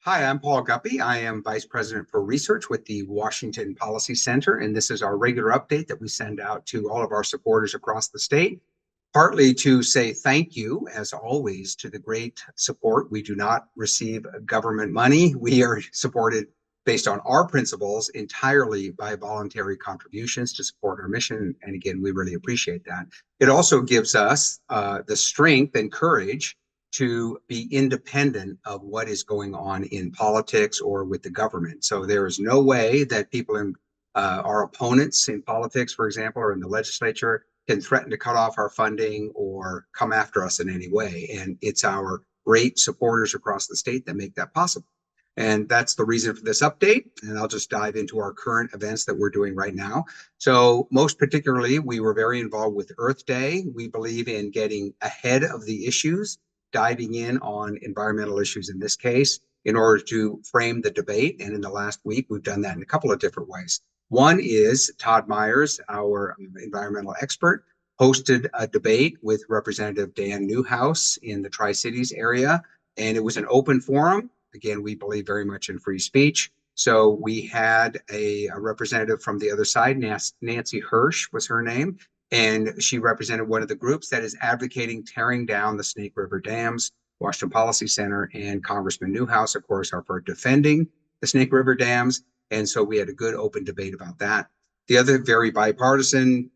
Hi, I'm Paul Guppy. I am Vice President for Research with the Washington Policy Center, and this is our regular update that we send out to all of our supporters across the state, partly to say thank you, as always, to the great support. We do not receive government money. We are supported based on our principles entirely by voluntary contributions to support our mission. And again, we really appreciate that. It also gives us the strength and courage to be independent of what is going on in politics or with the government. So there is no way that people in our opponents in politics, for example, or in the legislature, can threaten to cut off our funding or come after us in any way. And it's our great supporters across the state that make that possible. And that's the reason for this update. And I'll just dive into our current events that we're doing right now. So most particularly, we were very involved with Earth Day. We believe in getting ahead of the issues, diving in on environmental issues in this case, in order to frame the debate. And in the last week, we've done that in a couple of different ways. One is Todd Myers, our environmental expert, hosted a debate with Representative Dan Newhouse in the Tri-Cities area, and it was an open forum. Again, we believe very much in free speech. So we had a representative from the other side, Nancy Hirsch was her name, and she represented one of the groups that is advocating tearing down the Snake River dams. Washington Policy Center and Congressman Newhouse, of course, are for defending the Snake River dams. And so we had a good open debate about that. The other very bipartisan,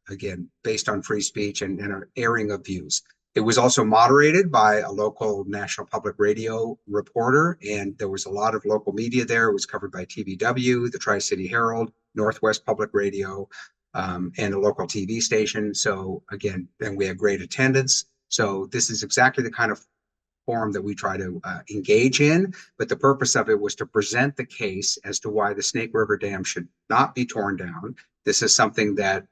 again, based on free speech and an airing of views. It was also moderated by a local National Public Radio reporter, and there was a lot of local media there. It was covered by TVW, the Tri-City Herald, Northwest Public Radio, and a local TV station. So again, then we had great attendance. So this is exactly the kind of forum that we try to engage in, but the purpose of it was to present the case as to why the Snake River Dam should not be torn down. This is something that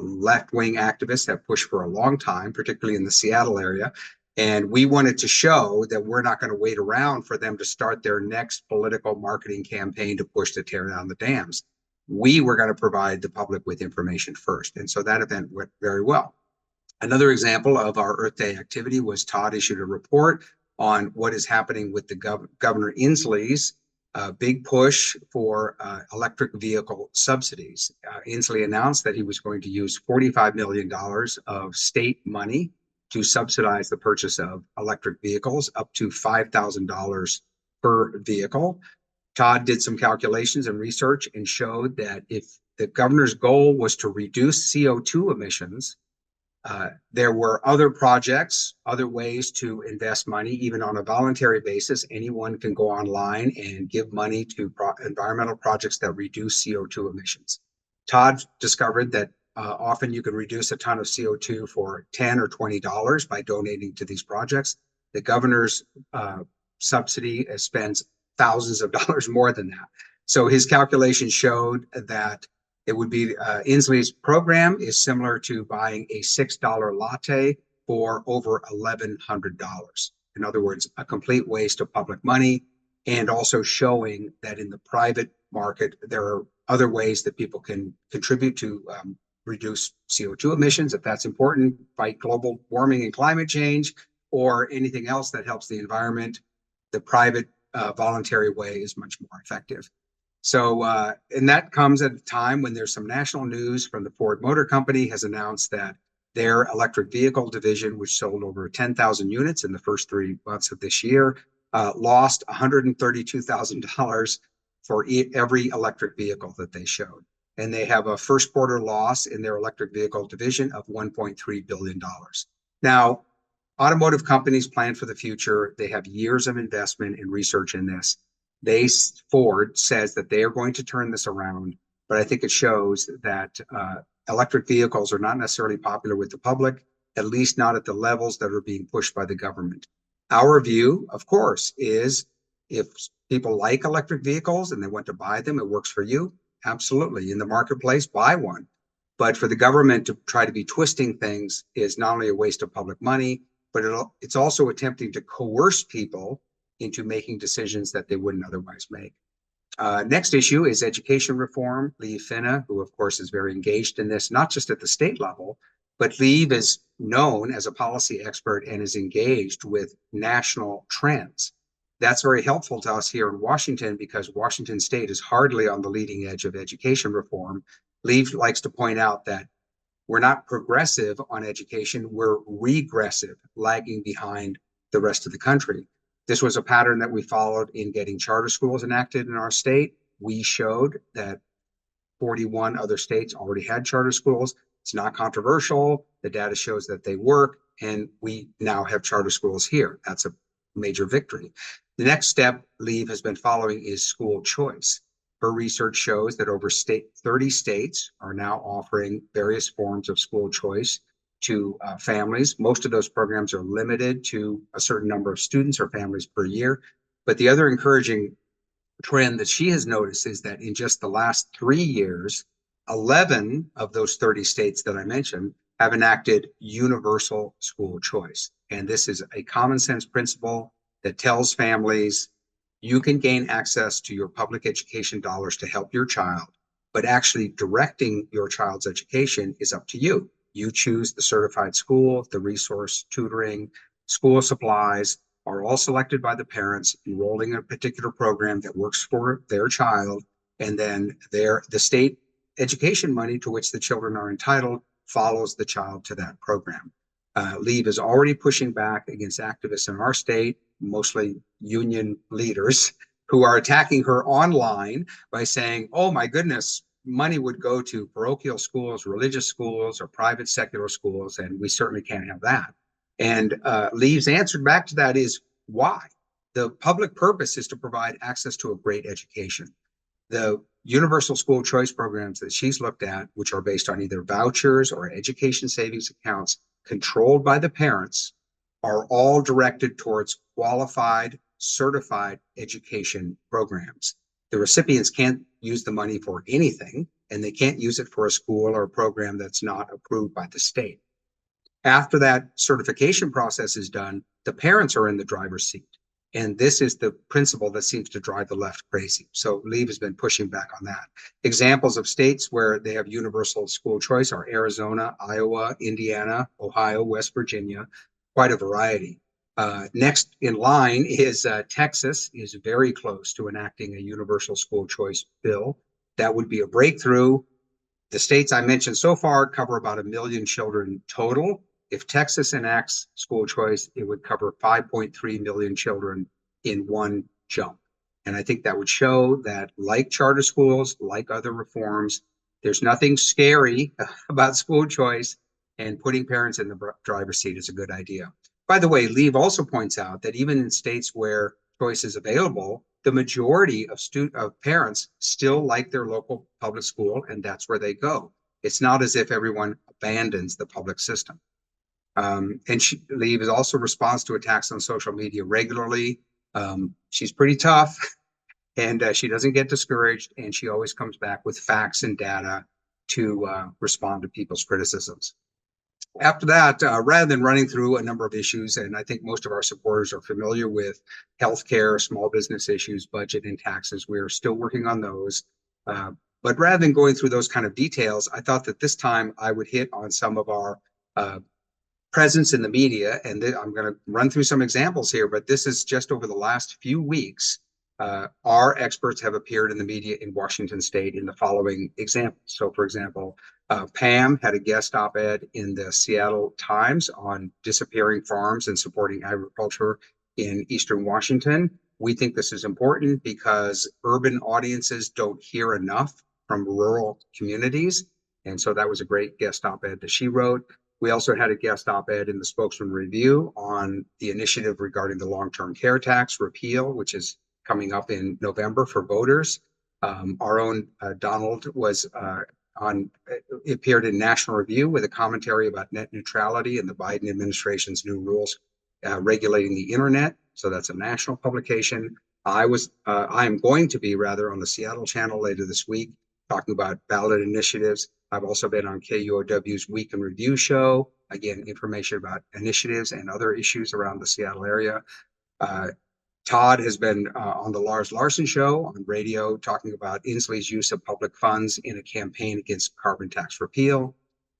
left-wing activists have pushed for a long time, particularly in the Seattle area. And we wanted to show that we're not going to wait around for them to start their next political marketing campaign to push to tear down the dams. We were going to provide the public with information first. And so that event went very well. Another example of our Earth Day activity was Todd issued a report on what is happening with the Governor Inslee's big push for electric vehicle subsidies. Inslee announced that he was going to use $45 million of state money to subsidize the purchase of electric vehicles, up to $5,000 per vehicle. Todd did some calculations and research and showed that if the governor's goal was to reduce CO2 emissions, there were other projects, other ways to invest money, even on a voluntary basis. Anyone can go online and give money to environmental projects that reduce CO2 emissions. Todd discovered that often you can reduce a ton of CO2 for $10 or $20 by donating to these projects. The governor's subsidy spends thousands of dollars more than that. So his calculations showed that it would be Inslee's program is similar to buying a $6 latte for over $1,100. In other words, a complete waste of public money, and also showing that in the private market, there are other ways that people can contribute to reduce CO2 emissions, if that's important, fight global warming and climate change, or anything else that helps the environment. The private voluntary way is much more effective. So, and that comes at a time when there's some national news from the Ford Motor Company has announced that their electric vehicle division, which sold over 10,000 units in the first 3 months of this year, lost $132,000 for every electric vehicle that they showed. And they have a first quarter loss in their electric vehicle division of $1.3 billion. Now, automotive companies plan for the future. They have years of investment and research in this. Ford says that they are going to turn this around, but I think it shows that electric vehicles are not necessarily popular with the public, at least not at the levels that are being pushed by the government. Our view, of course, is if people like electric vehicles and they want to buy them, it works for you. Absolutely. In the marketplace, buy one. But for the government to try to be twisting things is not only a waste of public money, but it's also attempting to coerce people into making decisions that they wouldn't otherwise make. Next issue is education reform. Lee Finna, who of course is very engaged in this, not just at the state level, but Lee is known as a policy expert and is engaged with national trends. That's very helpful to us here in Washington because Washington State is hardly on the leading edge of education reform. Leave likes to point out that we're not progressive on education, we're regressive, lagging behind the rest of the country. This was a pattern that we followed in getting charter schools enacted in our state. We showed that 41 other states already had charter schools. It's not controversial. The data shows that they work, and we now have charter schools here. That's a major victory. The next step Leave has been following is school choice. Her research shows that over 30 states are now offering various forms of school choice to families. Most of those programs are limited to a certain number of students or families per year. But the other encouraging trend that she has noticed is that in just the last 3 years, 11 of those 30 states that I mentioned have enacted universal school choice. And this is a common sense principle that tells families you can gain access to your public education dollars to help your child, but actually directing your child's education is up to you. You choose the certified school, the resource, tutoring, school supplies are all selected by the parents, enrolling in a particular program that works for their child, and then the state education money to which the children are entitled follows the child to that program. Leave is already pushing back against activists in our state, mostly union leaders, who are attacking her online by saying, oh my goodness, money would go to parochial schools, religious schools, or private secular schools, and we certainly can't have that. And Leave's answer back to that is why? The public purpose is to provide access to a great education. The universal school choice programs that she's looked at, which are based on either vouchers or education savings accounts controlled by the parents, are all directed towards qualified, certified education programs. The recipients can't use the money for anything, and they can't use it for a school or a program that's not approved by the state. After that certification process is done, the parents are in the driver's seat. And this is the principle that seems to drive the left crazy. So Leave has been pushing back on that. Examples of states where they have universal school choice are Arizona, Iowa, Indiana, Ohio, West Virginia, quite a variety. Next in line is Texas is very close to enacting a universal school choice bill. That would be a breakthrough. The states I mentioned so far cover about 1 million children total. If Texas enacts school choice, it would cover 5.3 million children in one jump. And I think that would show that, like charter schools, like other reforms, there's nothing scary about school choice, and putting parents in the driver's seat is a good idea. By the way, Leave also points out that even in states where choice is available, the majority of parents still like their local public school, and that's where they go. It's not as if everyone abandons the public system. And Leave also responds to attacks on social media regularly. She's pretty tough, and she doesn't get discouraged, and she always comes back with facts and data to respond to people's criticisms. After that, rather than running through a number of issues, and I think most of our supporters are familiar with healthcare, small business issues, budget, and taxes, we're still working on those. But rather than going through those kind of details, I thought that this time I would hit on some of our presence in the media, and I'm going to run through some examples here, but this is just over the last few weeks. Our experts have appeared in the media in Washington State in the following examples. So, for example, Pam had a guest op-ed in the Seattle Times on disappearing farms and supporting agriculture in Eastern Washington. We think this is important because urban audiences don't hear enough from rural communities. And so that was a great guest op-ed that she wrote. We also had a guest op-ed in the Spokesman Review on the initiative regarding the long-term care tax repeal, which is coming up in November for voters. Our own Donald appeared in National Review with a commentary about net neutrality and the Biden administration's new rules regulating the internet. So that's a national publication. I am going to be on the Seattle channel later this week talking about ballot initiatives. I've also been on KUOW's Week in Review show. Again, information about initiatives and other issues around the Seattle area. Todd has been on the Lars Larson show on radio talking about Inslee's use of public funds in a campaign against carbon tax repeal.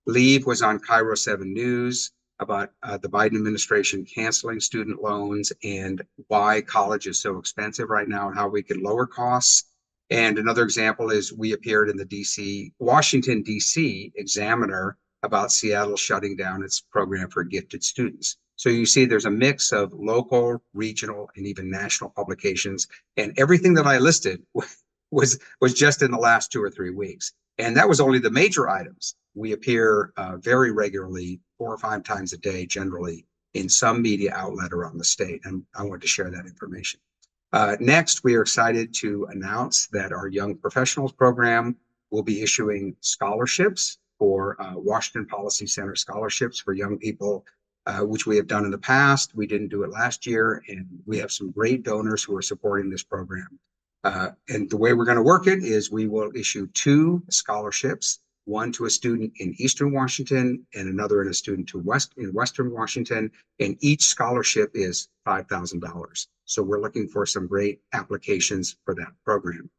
Leave was on Cairo 7 News about the Biden administration canceling student loans and why college is so expensive right now and how we can lower costs. And another example is we appeared in the Washington, D.C. Examiner about Seattle shutting down its program for gifted students. So you see there's a mix of local, regional, and even national publications. And everything that I listed was just in the last 2 or 3 weeks. And that was only the major items. We appear very regularly, 4 or 5 times a day, generally, in some media outlet around the state. And I wanted to share that information. Next, we are excited to announce that our Young Professionals program will be issuing scholarships for Washington Policy Center scholarships for young people, which we have done in the past. We didn't do it last year, and we have some great donors who are supporting this program. And the way we're going to work it is we will issue 2 scholarships, one to a student in Eastern Washington and another in a student to Western Washington. And each scholarship is $5,000. So we're looking for some great applications for that program.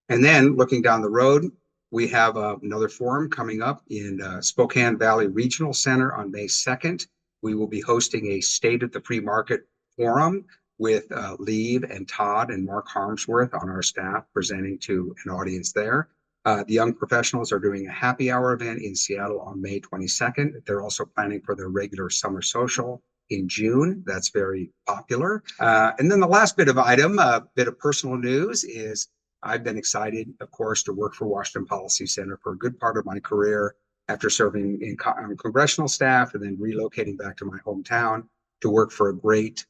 And then looking down the road, we have another forum coming up in Spokane Valley Regional Center on May 2nd. We will be hosting a State of the Free Market forum with Liev and Todd and Mark Harmsworth on our staff presenting to an audience there. The Young Professionals are doing a happy hour event in Seattle on May 22nd. They're also planning for their regular summer social in June. That's very popular. And then the last bit of personal news is I've been excited, of course, to work for Washington Policy Center for a good part of my career after serving on congressional staff and then relocating back to my hometown to work for a great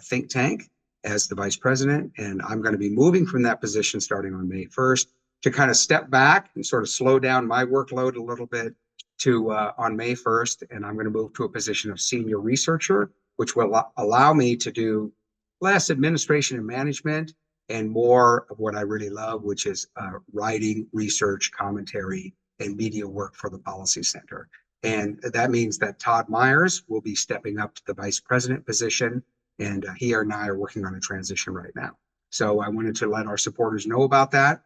think tank as the vice president. And I'm going to be moving from that position starting on May 1st to kind of step back and sort of slow down my workload a little bit to on May 1st. And I'm going to move to a position of senior researcher, which will allow me to do less administration and management and more of what I really love, which is writing, research, commentary, and media work for the Policy Center. And that means that Todd Myers will be stepping up to the vice president position, and he and I are working on a transition right now. So I wanted to let our supporters know about that.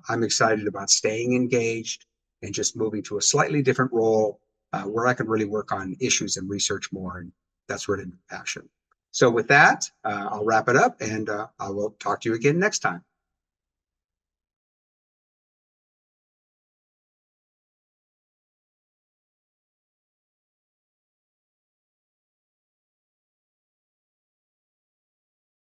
I'm excited about staying engaged and just moving to a slightly different role where I can really work on issues and research more, and that's really my passion. So with that, I'll wrap it up, and I will talk to you again next time.